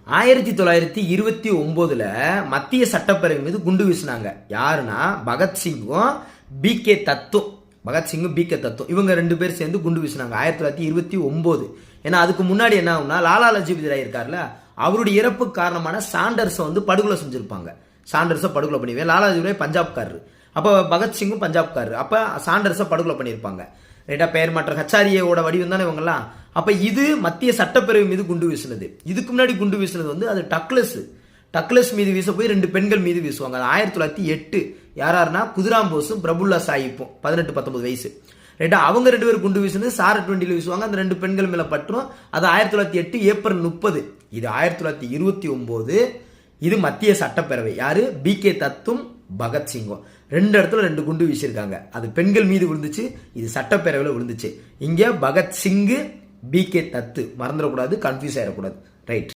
1929 மத்திய சட்டப்பேரவை மீது குண்டு வீசினாங்க. யாருன்னா பகத்சிங்கும் பி.கே. தத்தும். இவங்க 2 பேர் சேர்ந்து குண்டு வீசினாங்க 1929. ஏன்னா அதுக்கு முன்னாடி என்ன ஆகும்னா, லாலா லஜபதி ராய் இருக்கார்ல, அவருடைய இறப்புக்கு காரணமான சாண்டர்ஸை படுகொலை செஞ்சிருப்பாங்க. சாண்டர்ஸை படுகொலை பண்ணிடுவேன். லாலா லஜபதி ராய் பஞ்சாப்காரரு, அப்போ பகத்சிங்கும் பஞ்சாப்காரரு, அப்போ சாண்டர்ஸை படுகொலை பண்ணியிருப்பாங்க. ரைட்டா? பெயர் மாற்றம் ஹச்சாரியோட வடிவம் தானே இவங்கெல்லாம். அப்ப இது மத்திய சட்டப்பேரவை மீது குண்டு வீசினது. இதுக்கு முன்னாடி குண்டு வீசினது அது டக்ளஸ் மீது வீச போய் 2 பெண்கள் மீது வீசுவாங்க. அது 1908. யாருன்னா குதிராம் போஸும் பிரபுல்லா சாஹிப்பும் 18-19 வயசு. ரைட்டா? அவங்க 2 பேரும் குண்டு வீசினது சார-20 வீசுவாங்க. அந்த 2 பெண்கள் மேல பற்றும். அது 1908 ஏப்ரல் 30. இது 1929. இது மத்திய சட்டப்பேரவை. யாரு? பி.கே. தத்தும் பகத்சிங்கும் 2 இடத்துல 2 குண்டு வீசியிருக்காங்க. அது பெண்கள் மீது விழுந்துச்சு, இது சட்டப்பேரவையில் விழுந்துச்சு. இங்க பகத்சிங், பி.கே. தத்து. மறந்துடக்கூடாது, கன்ஃபியூஸ் ஆயிடக்கூடாது. ரைட்?